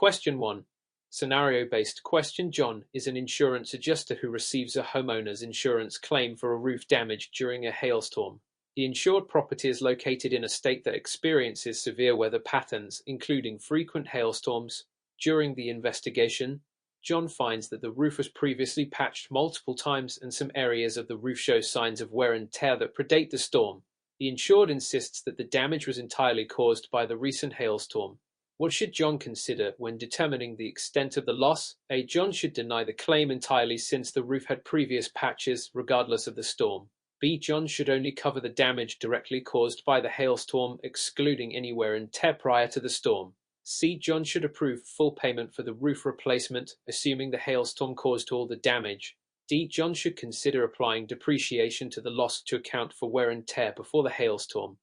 Question 1. Scenario-based question. John is an insurance adjuster who receives a homeowner's insurance claim for a roof damage during a hailstorm. The insured property is located in a state that experiences severe weather patterns, including frequent hailstorms. During the investigation, John finds that the roof was previously patched multiple times and some areas of the roof show signs of wear and tear that predate the storm. The insured insists that the damage was entirely caused by the recent hailstorm. What should John consider when determining the extent of the loss? A. John should deny the claim entirely since the roof had previous patches regardless of the storm. B. John should only cover the damage directly caused by the hailstorm, excluding any wear and tear prior to the storm. C. John should approve full payment for the roof replacement, assuming the hailstorm caused all the damage. D. John should consider applying depreciation to the loss to account for wear and tear before the hailstorm.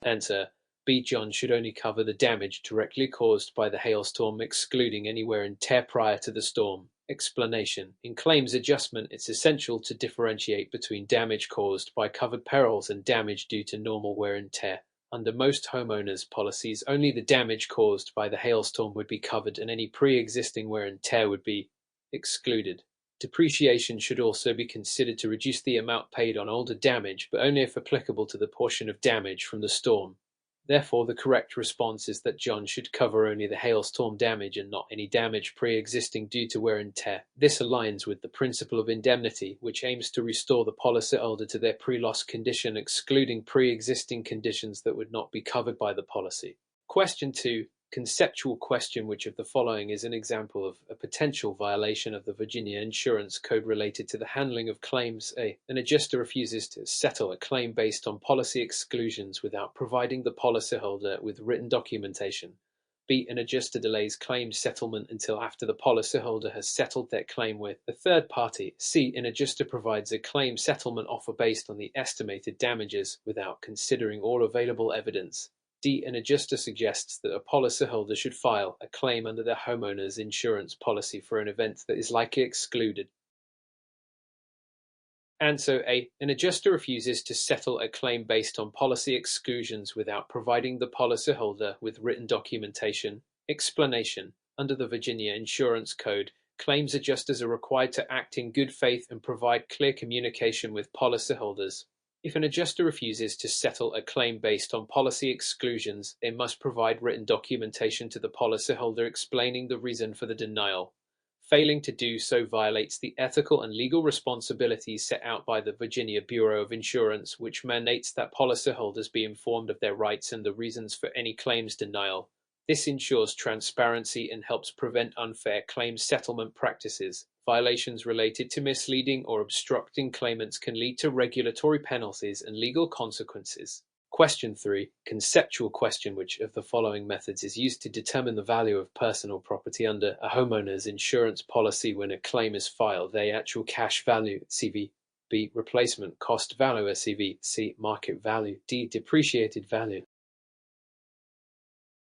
Answer. B. John should only cover the damage directly caused by the hailstorm, excluding any wear and tear prior to the storm. Explanation. In claims adjustment, it's essential to differentiate between damage caused by covered perils and damage due to normal wear and tear. Under most homeowners' policies, only the damage caused by the hailstorm would be covered and any pre-existing wear and tear would be excluded. Depreciation should also be considered to reduce the amount paid on older damage, but only if applicable to the portion of damage from the storm. Therefore, the correct response is that John should cover only the hailstorm damage and not any damage pre-existing due to wear and tear. This aligns with the principle of indemnity, which aims to restore the policyholder to their pre-loss condition, excluding pre-existing conditions that would not be covered by the policy. Question 2. Conceptual question. Which of the following is an example of a potential violation of the Virginia Insurance Code related to the handling of claims? A. An adjuster refuses to settle a claim based on policy exclusions without providing the policyholder with written documentation. B. An adjuster delays claim settlement until after the policyholder has settled their claim with a third party. C. An adjuster provides a claim settlement offer based on the estimated damages without considering all available evidence. D. An adjuster suggests that a policyholder should file a claim under their homeowner's insurance policy for an event that is likely excluded. Answer. A. An adjuster refuses to settle a claim based on policy exclusions without providing the policyholder with written documentation. Explanation. Under the Virginia Insurance Code, claims adjusters are required to act in good faith and provide clear communication with policyholders. If an adjuster refuses to settle a claim based on policy exclusions, they must provide written documentation to the policyholder explaining the reason for the denial. Failing to do so violates the ethical and legal responsibilities set out by the Virginia Bureau of Insurance, which mandates that policyholders be informed of their rights and the reasons for any claims denial. This ensures transparency and helps prevent unfair claims settlement practices. Violations related to misleading or obstructing claimants can lead to regulatory penalties and legal consequences. Question 3. Conceptual question. Which of the following methods is used to determine the value of personal property under a homeowner's insurance policy when a claim is filed? A. Actual cash value, CV. B. Replacement cost value, SCV. C. Market value. D. Depreciated value.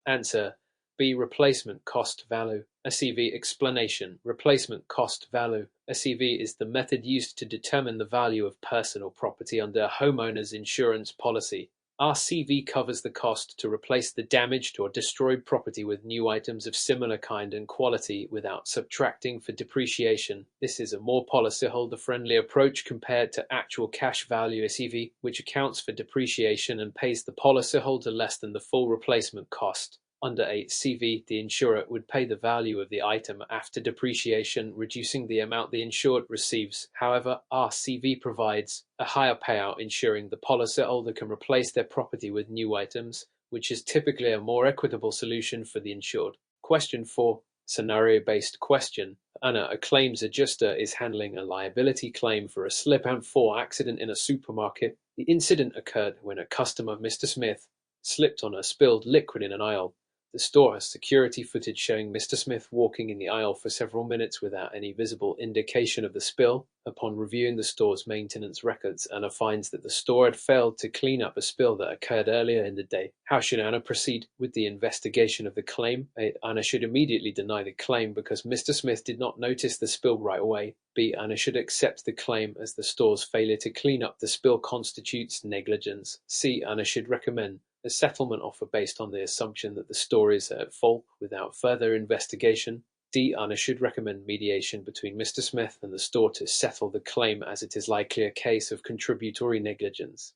Answer. B. Replacement cost value, SCV. Explanation. Replacement cost value, SCV, is the method used to determine the value of personal property under a homeowner's insurance policy. RCV covers the cost to replace the damaged or destroyed property with new items of similar kind and quality without subtracting for depreciation. This is a more policyholder-friendly approach compared to actual cash value, SCV, which accounts for depreciation and pays the policyholder less than the full replacement cost. Under a CV, the insurer would pay the value of the item after depreciation, reducing the amount the insured receives. However, RCV provides a higher payout, ensuring the policyholder can replace their property with new items, which is typically a more equitable solution for the insured. Question 4. Scenario-based question. Anna, a claims adjuster, is handling a liability claim for a slip-and-fall accident in a supermarket. The incident occurred when a customer, Mr. Smith, slipped on a spilled liquid in an aisle. The store has security footage showing Mr. Smith walking in the aisle for several minutes without any visible indication of the spill. Upon reviewing the store's maintenance records, Anna finds that the store had failed to clean up a spill that occurred earlier in the day. How should Anna proceed with the investigation of the claim? A. Anna should immediately deny the claim because Mr. Smith did not notice the spill right away. B. Anna should accept the claim as the store's failure to clean up the spill constitutes negligence. C. Anna should recommend A settlement offer based on the assumption that the store is at fault without further investigation. D. Owner should recommend mediation between Mr. Smith and the store to settle the claim as it is likely a case of contributory negligence.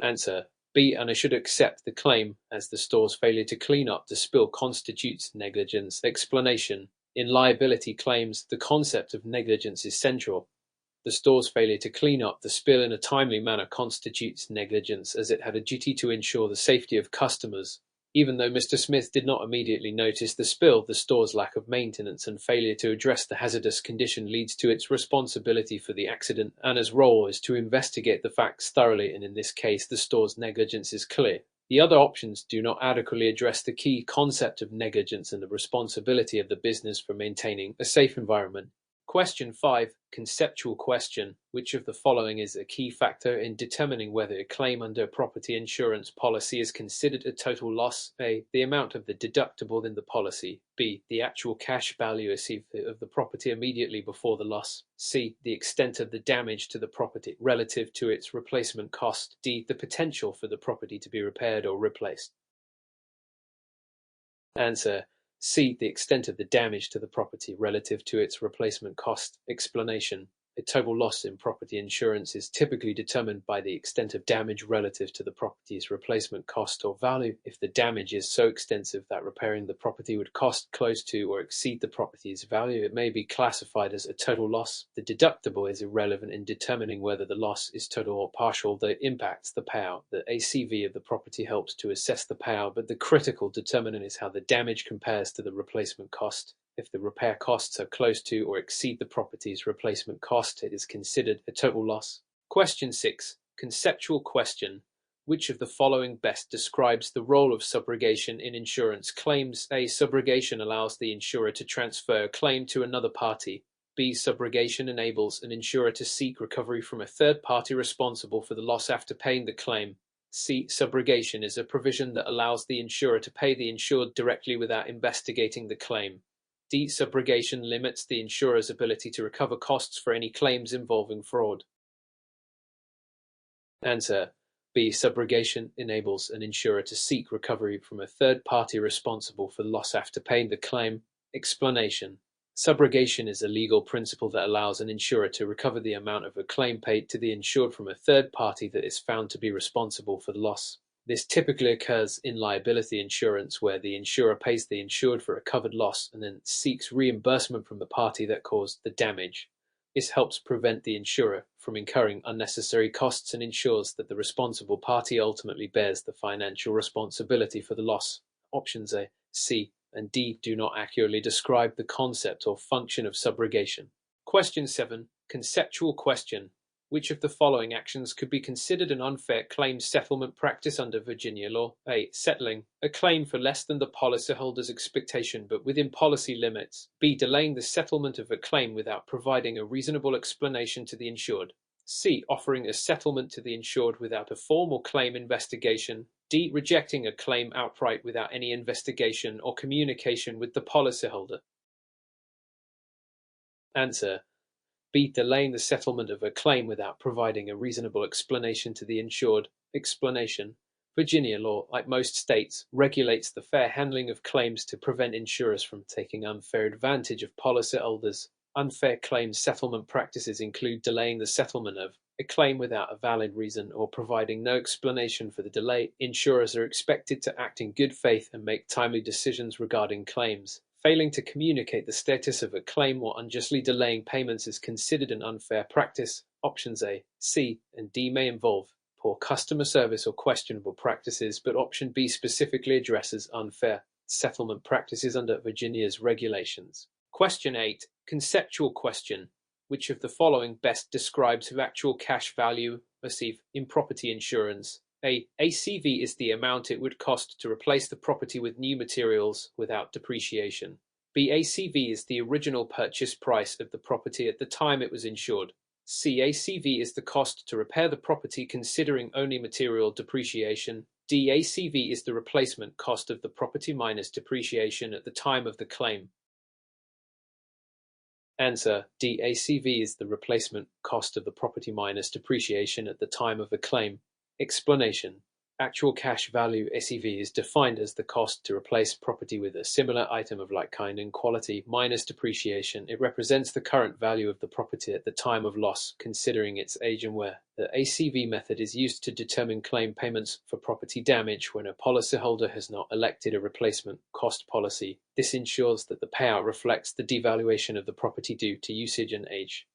Answer: B. Owner should accept the claim as the store's failure to clean up the spill constitutes negligence. Explanation: in liability claims, the concept of negligence is central. The store's failure to clean up the spill in a timely manner constitutes negligence, as it had a duty to ensure the safety of customers. Even though Mr. Smith did not immediately notice the spill, the store's lack of maintenance and failure to address the hazardous condition leads to its responsibility for the accident. Anna's role is to investigate the facts thoroughly, and in this case, the store's negligence is clear. The other options do not adequately address the key concept of negligence and the responsibility of the business for maintaining a safe environment. Question 5. Conceptual question. Which of the following is a key factor in determining whether a claim under a property insurance policy is considered a total loss? A. The amount of the deductible in the policy. B. The actual cash value received of the property immediately before the loss. C. The extent of the damage to the property relative to its replacement cost. D. The potential for the property to be repaired or replaced. Answer: C. The extent of the damage to the property relative to its replacement cost. Explanation: a total loss in property insurance is typically determined by the extent of damage relative to the property's replacement cost or value. If the damage is so extensive that repairing the property would cost close to or exceed the property's value, it may be classified as a total loss. The deductible is irrelevant in determining whether the loss is total or partial, though it impacts the payout. The ACV of the property helps to assess the payout, but the critical determinant is how the damage compares to the replacement cost. If the repair costs are close to or exceed the property's replacement cost, it is considered a total loss. Question 6. Conceptual question. Which of the following best describes the role of subrogation in insurance claims? A. Subrogation allows the insurer to transfer a claim to another party. B. Subrogation enables an insurer to seek recovery from a third party responsible for the loss after paying the claim. C. Subrogation is a provision that allows the insurer to pay the insured directly without investigating the claim. D. Subrogation limits the insurer's ability to recover costs for any claims involving fraud. Answer: B. Subrogation enables an insurer to seek recovery from a third party responsible for the loss after paying the claim. Explanation: subrogation is a legal principle that allows an insurer to recover the amount of a claim paid to the insured from a third party that is found to be responsible for the loss. This typically occurs in liability insurance, where the insurer pays the insured for a covered loss and then seeks reimbursement from the party that caused the damage. This helps prevent the insurer from incurring unnecessary costs and ensures that the responsible party ultimately bears the financial responsibility for the loss. Options A, C, and D do not accurately describe the concept or function of subrogation. Question 7. Conceptual question. Which of the following actions could be considered an unfair claim settlement practice under Virginia law? A. Settling a claim for less than the policyholder's expectation but within policy limits. B. Delaying the settlement of a claim without providing a reasonable explanation to the insured. C. Offering a settlement to the insured without a formal claim investigation. D. Rejecting a claim outright without any investigation or communication with the policyholder. Answer: B. Delaying the settlement of a claim without providing a reasonable explanation to the insured. Explanation: Virginia law, like most states, regulates the fair handling of claims to prevent insurers from taking unfair advantage of policyholders. Unfair claim settlement practices include delaying the settlement of a claim without a valid reason or providing no explanation for the delay. Insurers are expected to act in good faith and make timely decisions regarding claims. Failing to communicate the status of a claim or unjustly delaying payments is considered an unfair practice. Options A, C, and D may involve poor customer service or questionable practices, but option B specifically addresses unfair settlement practices under Virginia's regulations. Question 8. Conceptual question. Which of the following best describes the actual cash value received in property insurance? A. ACV is the amount it would cost to replace the property with new materials without depreciation. B. ACV is the original purchase price of the property at the time it was insured. C. ACV is the cost to repair the property considering only material depreciation. D. ACV is the replacement cost of the property minus depreciation at the time of the claim. Answer: D. ACV is the replacement cost of the property minus depreciation at the time of the claim. Explanation: Actual cash value (ACV) is defined as the cost to replace property with a similar item of like kind and quality minus depreciation. It represents the current value of the property at the time of loss, considering its age and wear. The ACV method is used to determine claim payments for property damage when a policyholder has not elected a replacement cost policy. This ensures that the payout reflects the devaluation of the property due to usage and age.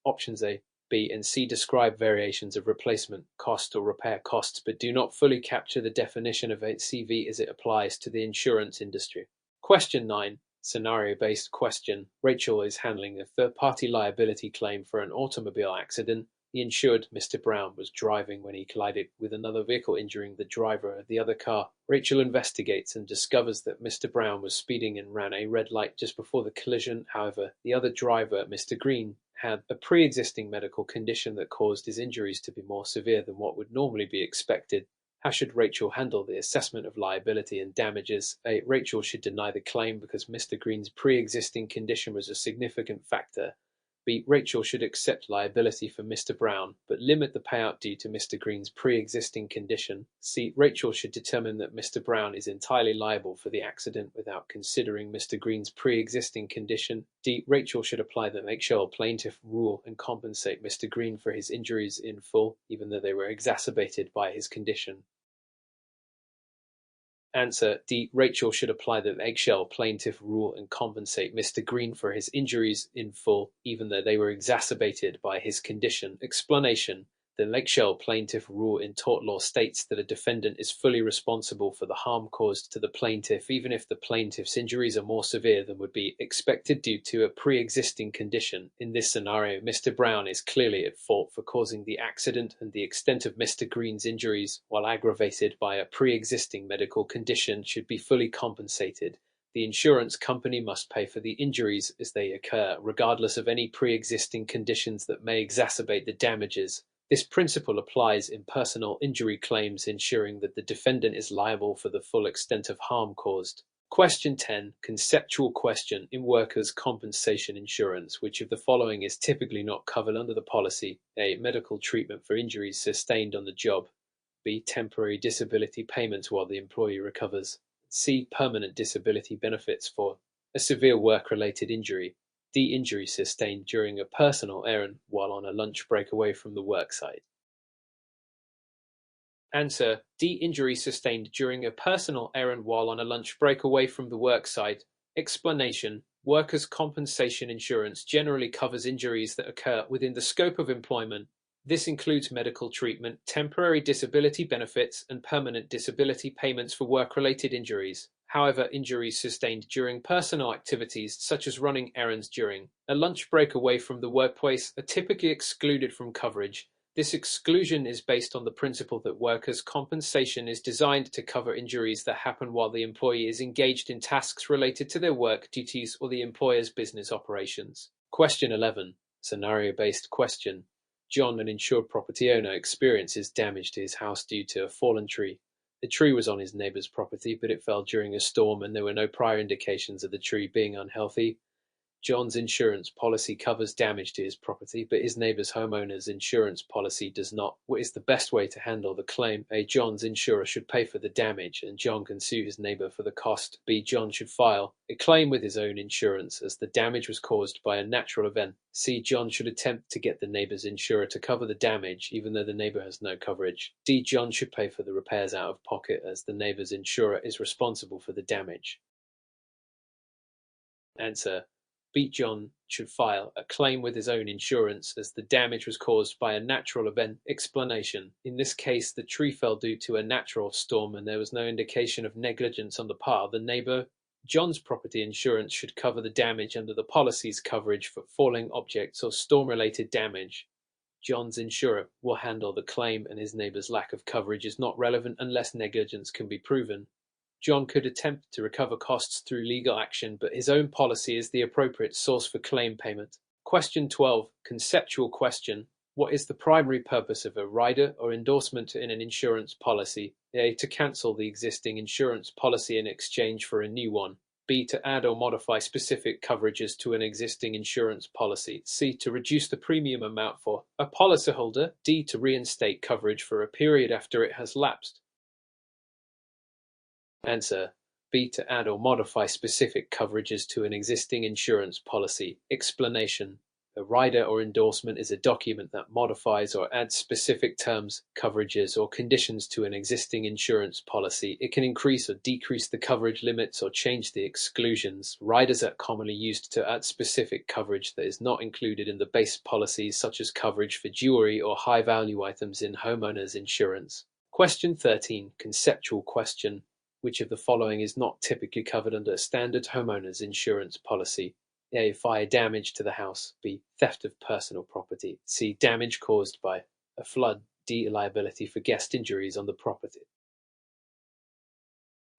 Options A, B, and C describe variations of replacement cost or repair costs, but do not fully capture the definition of ACV as it applies to the insurance industry. Question 9. Scenario-based question. Rachel is handling a third-party liability claim for an automobile accident. The insured, Mr. Brown, was driving when he collided with another vehicle, injuring the driver of the other car. Rachel investigates and discovers that Mr. Brown was speeding and ran a red light just before the collision. However, the other driver, Mr. Green, had a pre-existing medical condition that caused his injuries to be more severe than what would normally be expected. How should Rachel handle the assessment of liability and damages? A. Rachel should deny the claim because Mr. Green's pre-existing condition was a significant factor. B. Rachel should accept liability for Mr. Brown, but limit the payout due to Mr. Green's pre-existing condition. C. Rachel should determine that Mr. Brown is entirely liable for the accident without considering Mr. Green's pre-existing condition. D. Rachel should apply the eggshell plaintiff rule and compensate Mr. Green for his injuries in full, even though they were exacerbated by his condition. Answer D. Rachel should apply the eggshell plaintiff rule and compensate Mr. Green for his injuries in full, even though they were exacerbated by his condition. Explanation: the eggshell plaintiff rule in tort law states that a defendant is fully responsible for the harm caused to the plaintiff, even if the plaintiff's injuries are more severe than would be expected due to a pre-existing condition. In this scenario, Mr. Brown is clearly at fault for causing the accident, and the extent of Mr. Green's injuries, while aggravated by a pre-existing medical condition, should be fully compensated. The insurance company must pay for the injuries as they occur, regardless of any pre-existing conditions that may exacerbate the damages. This principle applies in personal injury claims, ensuring that the defendant is liable for the full extent of harm caused. Question 10. Conceptual question. In workers' compensation insurance, which of the following is typically not covered under the policy? A. Medical treatment for injuries sustained on the job. B. Temporary disability payments while the employee recovers. C. Permanent disability benefits for a severe work-related injury. D. Injury sustained during a personal errand while on a lunch break away from the worksite. Answer: D. Injury sustained during a personal errand while on a lunch break away from the worksite. Explanation: workers' compensation insurance generally covers injuries that occur within the scope of employment. This includes medical treatment, temporary disability benefits, and permanent disability payments for work-related injuries. However, injuries sustained during personal activities, such as running errands during a lunch break away from the workplace, are typically excluded from coverage. This exclusion is based on the principle that workers' compensation is designed to cover injuries that happen while the employee is engaged in tasks related to their work duties or the employer's business operations. Question 11. Scenario-based question. John, an insured property owner, experiences damage to his house due to a fallen tree. The tree was on his neighbor's property, but it fell during a storm and there were no prior indications of the tree being unhealthy. John's insurance policy covers damage to his property, but his neighbor's homeowner's insurance policy does not. What is the best way to handle the claim? A. John's insurer should pay for the damage, and John can sue his neighbor for the cost. B. John should file a claim with his own insurance, as the damage was caused by a natural event. C. John should attempt to get the neighbor's insurer to cover the damage, even though the neighbor has no coverage. D. John should pay for the repairs out of pocket, as the neighbor's insurer is responsible for the damage. Answer: B. John should file a claim with his own insurance, as the damage was caused by a natural event. Explanation: in this case, the tree fell due to a natural storm and there was no indication of negligence on the part of the neighbor. John's property insurance should cover the damage under the policy's coverage for falling objects or storm-related damage. John's insurer will handle the claim, and his neighbor's lack of coverage is not relevant unless negligence can be proven. John could attempt to recover costs through legal action, but his own policy is the appropriate source for claim payment. Question 12. Conceptual question. What is the primary purpose of a rider or endorsement in an insurance policy? A. To cancel the existing insurance policy in exchange for a new one. B. To add or modify specific coverages to an existing insurance policy. C. To reduce the premium amount for a policyholder. D. To reinstate coverage for a period after it has lapsed. Answer: B. To add or modify specific coverages to an existing insurance policy. Explanation: a rider or endorsement is a document that modifies or adds specific terms, coverages, or conditions to an existing insurance policy. It can increase or decrease the coverage limits or change the exclusions. Riders are commonly used to add specific coverage that is not included in the base policies, such as coverage for jewelry or high-value items in homeowners insurance. Question 13. Conceptual question. Which of the following is not typically covered under a standard homeowners insurance policy? A. Fire damage to the house. B. Theft of personal property. C. Damage caused by a flood. D. Liability for guest injuries on the property.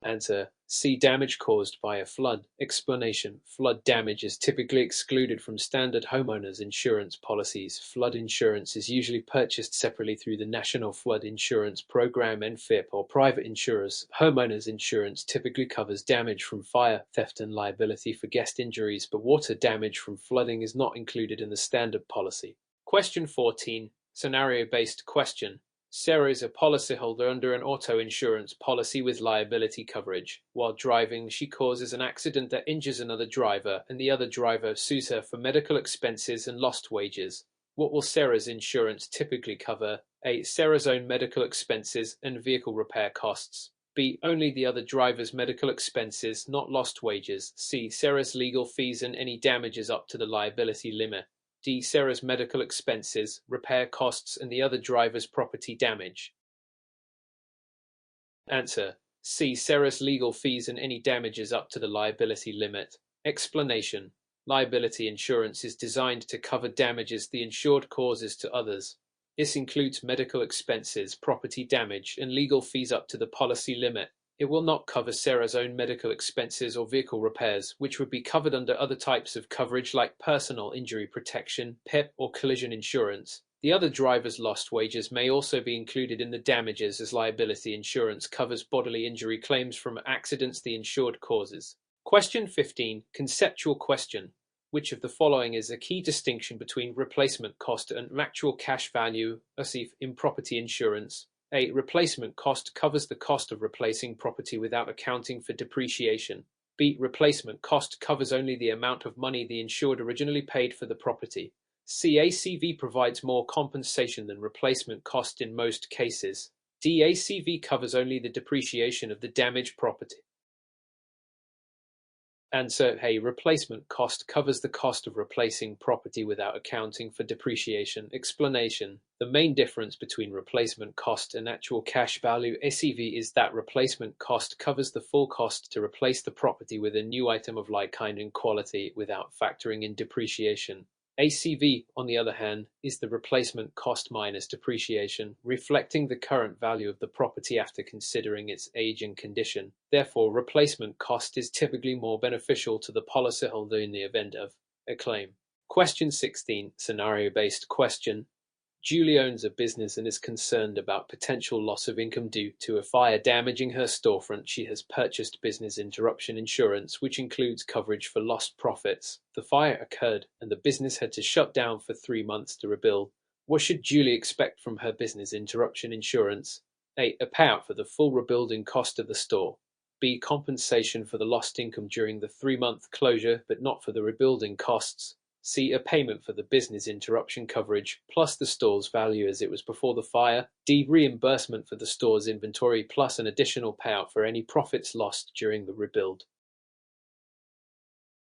Answer: C. Damage caused by a flood. Explanation: flood damage is typically excluded from standard homeowners insurance policies. Flood insurance is usually purchased separately through the National Flood Insurance Program (NFIP) or private insurers. Homeowners insurance typically covers damage from fire, theft, and liability for guest injuries, but water damage from flooding is not included in the standard policy. Question 14. Scenario-based question. Sarah is a policyholder under an auto insurance policy with liability coverage. While driving, she causes an accident that injures another driver, and the other driver sues her for medical expenses and lost wages. What will Sarah's insurance typically cover? A. Sarah's own medical expenses and vehicle repair costs. B. Only the other driver's medical expenses, not lost wages. C. Sarah's legal fees and any damages up to the liability limit. D. Sarah's medical expenses, repair costs, and the other driver's property damage. Answer: C. Sarah's legal fees and any damages up to the liability limit. Explanation: liability insurance is designed to cover damages the insured causes to others. This includes medical expenses, property damage, and legal fees up to the policy limit. It will not cover Sarah's own medical expenses or vehicle repairs, which would be covered under other types of coverage like personal injury protection, PIP, or collision insurance. The other driver's lost wages may also be included in the damages, as liability insurance covers bodily injury claims from accidents the insured causes. Question 15. Conceptual question. Which of the following is a key distinction between replacement cost and actual cash value, as in property insurance? A. Replacement cost covers the cost of replacing property without accounting for depreciation. B. Replacement cost covers only the amount of money the insured originally paid for the property. C. ACV provides more compensation than replacement cost in most cases. D. ACV covers only the depreciation of the damaged property. Answer: A. Replacement cost covers the cost of replacing property without accounting for depreciation. Explanation: the main difference between replacement cost and actual cash value (ACV) is that replacement cost covers the full cost to replace the property with a new item of like kind and quality without factoring in depreciation. ACV, on the other hand, is the replacement cost minus depreciation, reflecting the current value of the property after considering its age and condition. Therefore, replacement cost is typically more beneficial to the policyholder in the event of a claim. Question 16. Scenario-based question. Julie owns a business and is concerned about potential loss of income due to a fire damaging her storefront. She has purchased business interruption insurance, which includes coverage for lost profits. The fire occurred, and the business had to shut down for 3 months to rebuild. What should Julie expect from her business interruption insurance? A. A payout for the full rebuilding cost of the store. B. Compensation for the lost income during the 3-month closure, but not for the rebuilding costs. C. A payment for the business interruption coverage, plus the store's value as it was before the fire. D. Reimbursement for the store's inventory, plus an additional payout for any profits lost during the rebuild.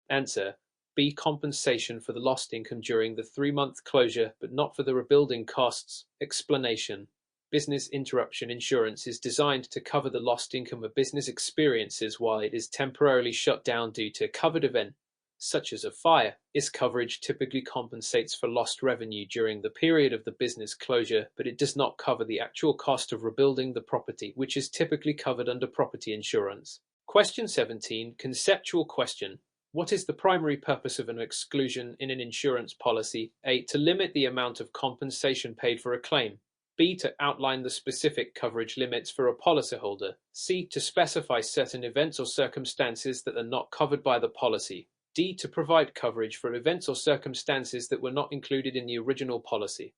Answer: B. Compensation for the lost income during the 3-month closure, but not for the rebuilding costs. Explanation: business interruption insurance is designed to cover the lost income a business experiences while it is temporarily shut down due to a covered event, such as a fire. This coverage typically compensates for lost revenue during the period of the business closure, but it does not cover the actual cost of rebuilding the property, which is typically covered under property insurance. Question 17. Conceptual question. What is the primary purpose of an exclusion in an insurance policy? A. To limit the amount of compensation paid for a claim. B. To outline the specific coverage limits for a policyholder. C. To specify certain events or circumstances that are not covered by the policy. D. To provide coverage for events or circumstances that were not included in the original policy.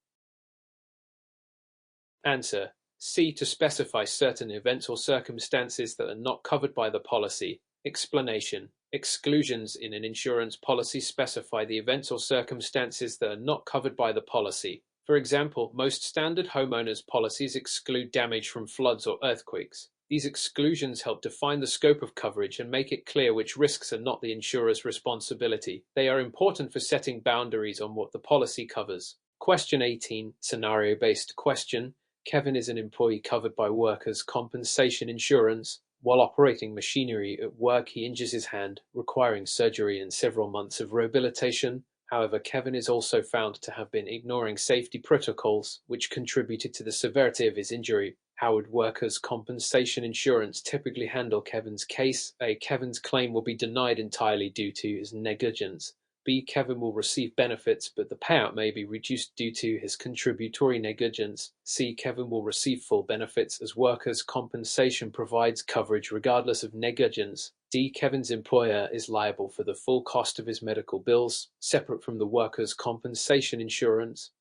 Answer: C. To specify certain events or circumstances that are not covered by the policy. Explanation: exclusions in an insurance policy specify the events or circumstances that are not covered by the policy. For example, most standard homeowners policies exclude damage from floods or earthquakes. These exclusions help define the scope of coverage and make it clear which risks are not the insurer's responsibility. They are important for setting boundaries on what the policy covers. Question 18, scenario-based question. Kevin is an employee covered by workers' compensation insurance. While operating machinery at work, he injures his hand, requiring surgery and several months of rehabilitation. However, Kevin is also found to have been ignoring safety protocols, which contributed to the severity of his injury. How would workers' compensation insurance typically handle Kevin's case? A. Kevin's claim will be denied entirely due to his negligence. B. Kevin will receive benefits, but the payout may be reduced due to his contributory negligence. C. Kevin will receive full benefits as workers' compensation provides coverage regardless of negligence. D. Kevin's employer is liable for the full cost of his medical bills, separate from the workers' compensation insurance.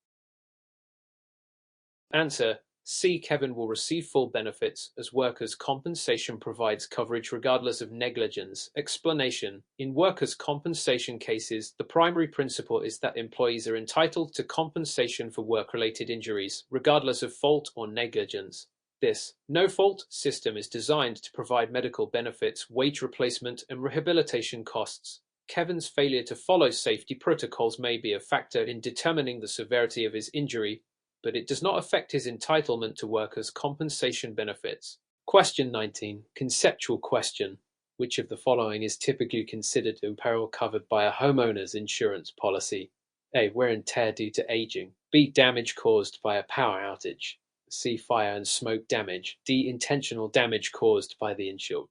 Answer: C. Kevin will receive full benefits, as workers' compensation provides coverage regardless of negligence. Explanation: in workers' compensation cases, the primary principle is that employees are entitled to compensation for work-related injuries, regardless of fault or negligence. This no-fault system is designed to provide medical benefits, wage replacement, and rehabilitation costs. Kevin's failure to follow safety protocols may be a factor in determining the severity of his injury, but it does not affect his entitlement to workers' compensation benefits. Question 19. Conceptual question. Which of the following is typically considered a peril covered by a homeowner's insurance policy? A. Wear and tear due to aging. B. Damage caused by a power outage. C. Fire and smoke damage. D. Intentional damage caused by the insured.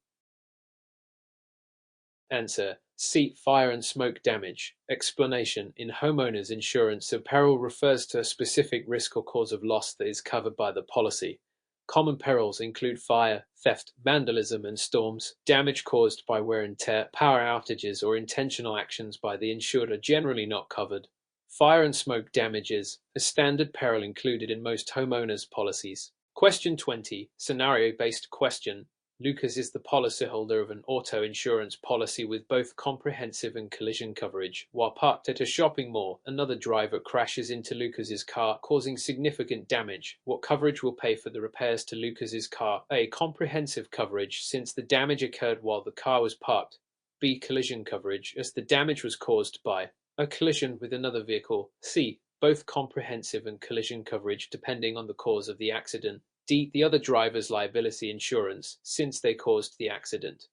Answer: C. Fire and smoke damage. Explanation: in homeowners insurance, a peril refers to a specific risk or cause of loss that is covered by the policy. Common perils include fire, theft, vandalism, and storms. Damage caused by wear and tear, power outages, or intentional actions by the insured are generally not covered. Fire and smoke damage is a standard peril included in most homeowners policies. Question 20. Scenario-based question. Lucas is the policyholder of an auto insurance policy with both comprehensive and collision coverage. While parked at a shopping mall, another driver crashes into Lucas's car, causing significant damage. What coverage will pay for the repairs to Lucas's car? A. Comprehensive coverage, since the damage occurred while the car was parked. B. Collision coverage, as the damage was caused by a collision with another vehicle. C. Both comprehensive and collision coverage, depending on the cause of the accident. D. The other driver's liability insurance, since they caused the accident.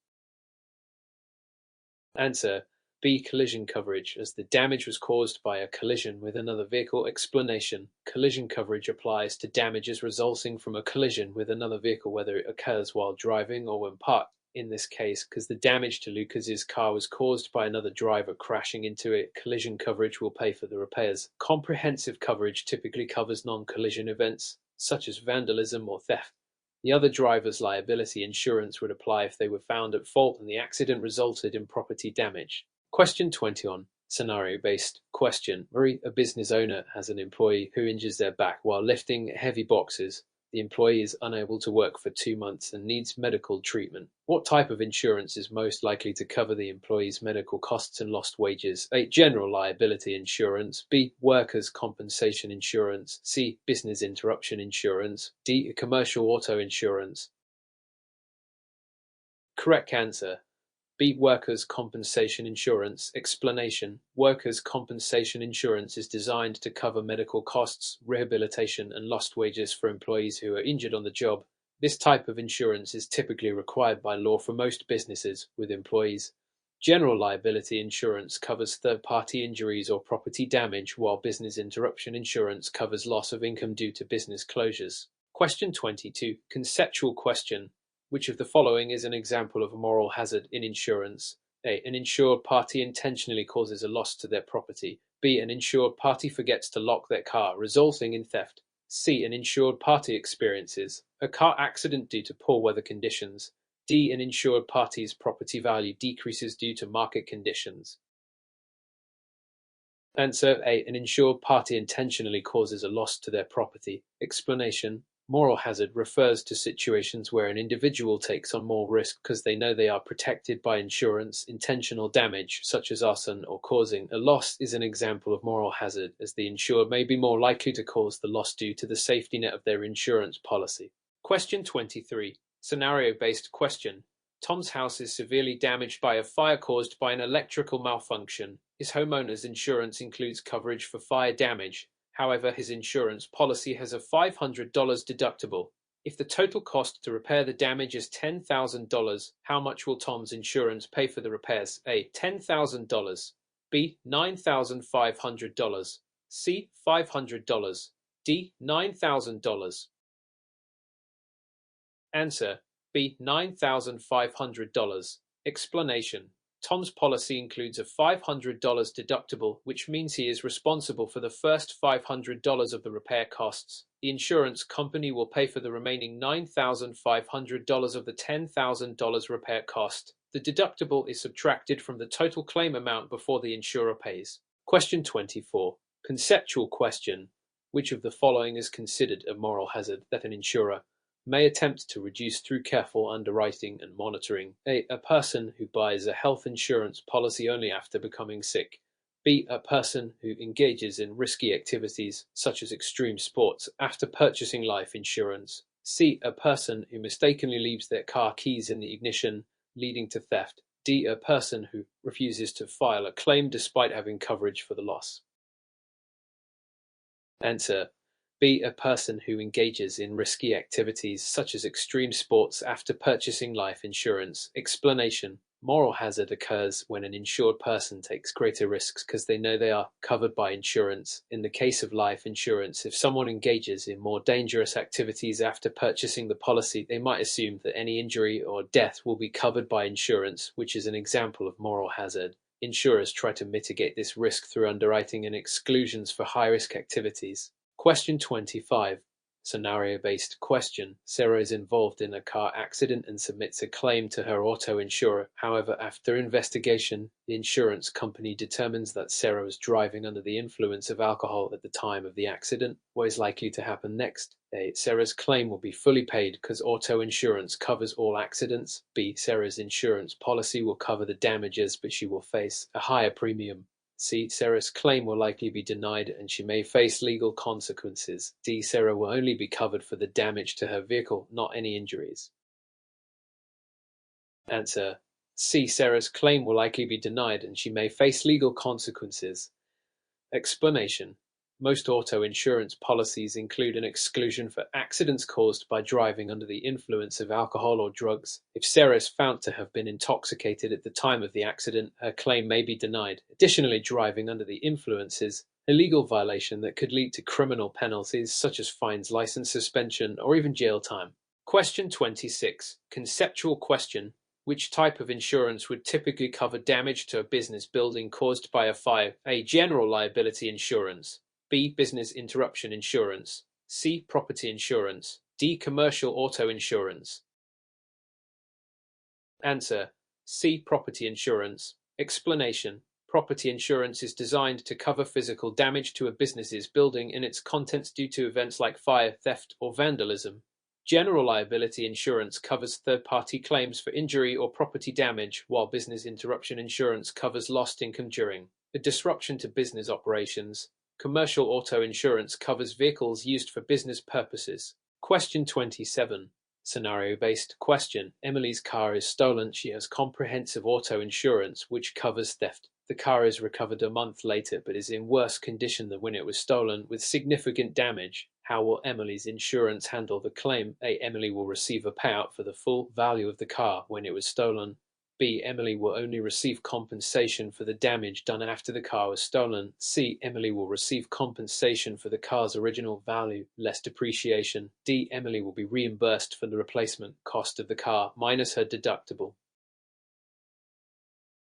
Answer: B. Collision coverage, as the damage was caused by a collision with another vehicle. Explanation: collision coverage applies to damages resulting from a collision with another vehicle, whether it occurs while driving or when parked. In this case, because the damage to Lucas's car was caused by another driver crashing into it, collision coverage will pay for the repairs. Comprehensive coverage typically covers non-collision events, such as vandalism or theft. The other driver's liability insurance would apply if they were found at fault and the accident resulted in property damage. Question 21. Scenario-based question. Marie, a business owner, has an employee who injures their back while lifting heavy boxes. The employee is unable to work for 2 months and needs medical treatment. What type of insurance is most likely to cover the employee's medical costs and lost wages? A. General liability insurance. B. Workers' compensation insurance. C. Business interruption insurance. D. Commercial auto insurance. Correct answer: B. Workers' compensation insurance. Explanation: workers' compensation insurance is designed to cover medical costs, rehabilitation, and lost wages for employees who are injured on the job. This type of insurance is typically required by law for most businesses with employees. General liability insurance covers third-party injuries or property damage, while business interruption insurance covers loss of income due to business closures. Question 22. Conceptual question. Which of the following is an example of a moral hazard in insurance? A. An insured party intentionally causes a loss to their property. B. An insured party forgets to lock their car, resulting in theft. C. An insured party experiences a car accident due to poor weather conditions. D. An insured party's property value decreases due to market conditions. Answer A. An insured party intentionally causes a loss to their property. Explanation: moral hazard refers to situations where an individual takes on more risk because they know they are protected by insurance. Intentional damage, such as arson or causing a loss, is an example of moral hazard, as the insured may be more likely to cause the loss due to the safety net of their insurance policy. Question 23. Scenario-based question. Tom's house is severely damaged by a fire caused by an electrical malfunction. His homeowner's insurance includes coverage for fire damage. However, his insurance policy has a $500 deductible. If the total cost to repair the damage is $10,000, how much will Tom's insurance pay for the repairs? A. $10,000. B. $9,500. C. $500. D. $9,000. Answer: B. $9,500. Explanation: Tom's policy includes a $500 deductible, which means he is responsible for the first $500 of the repair costs. The insurance company will pay for the remaining $9,500 of the $10,000 repair cost. The deductible is subtracted from the total claim amount before the insurer pays. Question 24. Conceptual question. Which of the following is considered a moral hazard that an insurer may attempt to reduce through careful underwriting and monitoring? A. A person who buys a health insurance policy only after becoming sick. B. A person who engages in risky activities, such as extreme sports, after purchasing life insurance. C. A person who mistakenly leaves their car keys in the ignition, leading to theft. D. A person who refuses to file a claim despite having coverage for the loss. Answer: B. A person who engages in risky activities such as extreme sports after purchasing life insurance. Explanation: moral hazard occurs when an insured person takes greater risks because they know they are covered by insurance. In the case of life insurance, if someone engages in more dangerous activities after purchasing the policy, they might assume that any injury or death will be covered by insurance, which is an example of moral hazard. Insurers try to mitigate this risk through underwriting and exclusions for high-risk activities. Question 25. Scenario-based question. Sarah is involved in a car accident and submits a claim to her auto insurer. However, after investigation, the insurance company determines that Sarah was driving under the influence of alcohol at the time of the accident. What is likely to happen next? A. Sarah's claim will be fully paid because auto insurance covers all accidents. B. Sarah's insurance policy will cover the damages, but she will face a higher premium. C. Sarah's claim will likely be denied and she may face legal consequences. D. Sarah will only be covered for the damage to her vehicle, not any injuries. Answer: C. Sarah's claim will likely be denied and she may face legal consequences. Explanation: most auto insurance policies include an exclusion for accidents caused by driving under the influence of alcohol or drugs. If Sarah is found to have been intoxicated at the time of the accident, her claim may be denied. Additionally, driving under the influence is a legal violation that could lead to criminal penalties such as fines, license suspension, or even jail time. Question 26. Conceptual question. Which type of insurance would typically cover damage to a business building caused by a fire? A. General liability insurance. B. Business interruption insurance. C. Property insurance. D. Commercial auto insurance. Answer: C. Property insurance. Explanation: property insurance is designed to cover physical damage to a business's building and its contents due to events like fire, theft, or vandalism. General liability insurance covers third-party claims for injury or property damage, while business interruption insurance covers lost income during a disruption to business operations. Commercial auto insurance covers vehicles used for business purposes. Question 27. Scenario-based question. Emily's car is stolen. She has comprehensive auto insurance, which covers theft. The car is recovered a month later, but is in worse condition than when it was stolen, with significant damage. How will Emily's insurance handle the claim? A. Emily will receive a payout for the full value of the car when it was stolen. B. Emily will only receive compensation for the damage done after the car was stolen. C. Emily will receive compensation for the car's original value, less depreciation. D. Emily will be reimbursed for the replacement cost of the car, minus her deductible.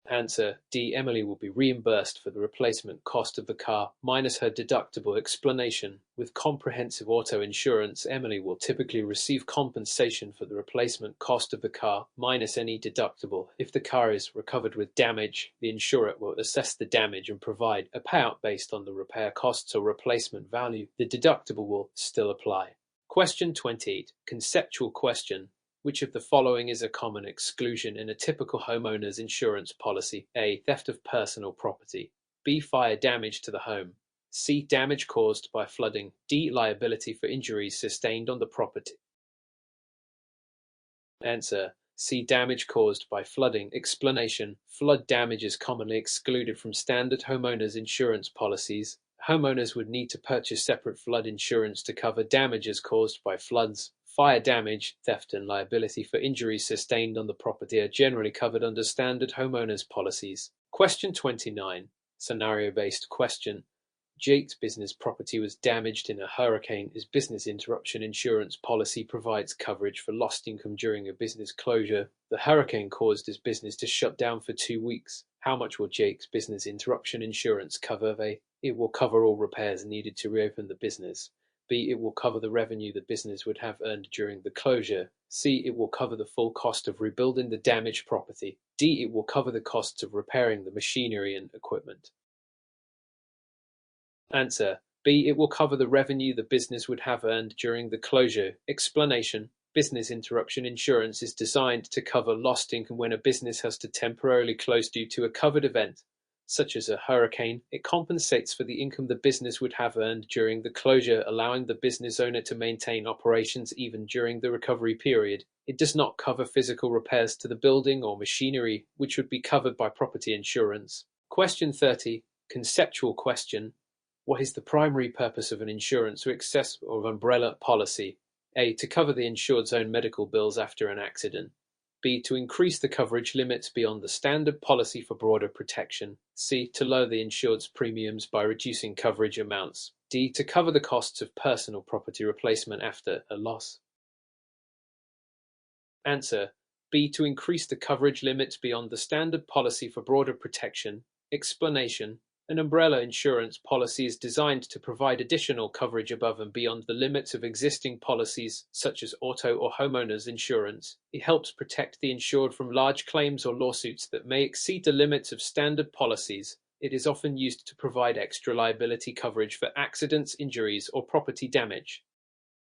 Answer: D. Emily will be reimbursed for the replacement cost of the car minus her deductible. Explanation: with comprehensive auto insurance, Emily will typically receive compensation for the replacement cost of the car minus any deductible. If the car is recovered with damage, the insurer will assess the damage and provide a payout based on the repair costs or replacement value. The deductible will still apply. Question 28. Conceptual question. Which of the following is a common exclusion in a typical homeowner's insurance policy? A. Theft of personal property. B. Fire damage to the home. C. Damage caused by flooding. D. Liability for injuries sustained on the property. Answer: C. Damage caused by flooding. Explanation: flood damage is commonly excluded from standard homeowners insurance policies. Homeowners would need to purchase separate flood insurance to cover damages caused by floods. Fire damage, theft, and liability for injuries sustained on the property are generally covered under standard homeowners policies. Question 29. Scenario-based question. Jake's business property was damaged in a hurricane. His business interruption insurance policy provides coverage for lost income during a business closure. The hurricane caused his business to shut down for 2 weeks. How much will Jake's business interruption insurance cover? A. It will cover all repairs needed to reopen the business. B. It will cover the revenue the business would have earned during the closure. C. It will cover the full cost of rebuilding the damaged property. D. It will cover the costs of repairing the machinery and equipment. Answer: B. It will cover the revenue the business would have earned during the closure. Explanation: business interruption insurance is designed to cover lost income when a business has to temporarily close due to a covered event, such as a hurricane. It compensates for the income the business would have earned during the closure, allowing the business owner to maintain operations even during the recovery period. It does not cover physical repairs to the building or machinery, which would be covered by property insurance. Question 30. Conceptual question. What is the primary purpose of an insurance or excess or umbrella policy? A. To cover the insured's own medical bills after an accident. B. To increase the coverage limits beyond the standard policy for broader protection. C. To lower the insured's premiums by reducing coverage amounts. D. To cover the costs of personal property replacement after a loss. Answer: B. To increase the coverage limits beyond the standard policy for broader protection. Explanation: an umbrella insurance policy is designed to provide additional coverage above and beyond the limits of existing policies, such as auto or homeowners insurance. It helps protect the insured from large claims or lawsuits that may exceed the limits of standard policies. It is often used to provide extra liability coverage for accidents, injuries, or property damage.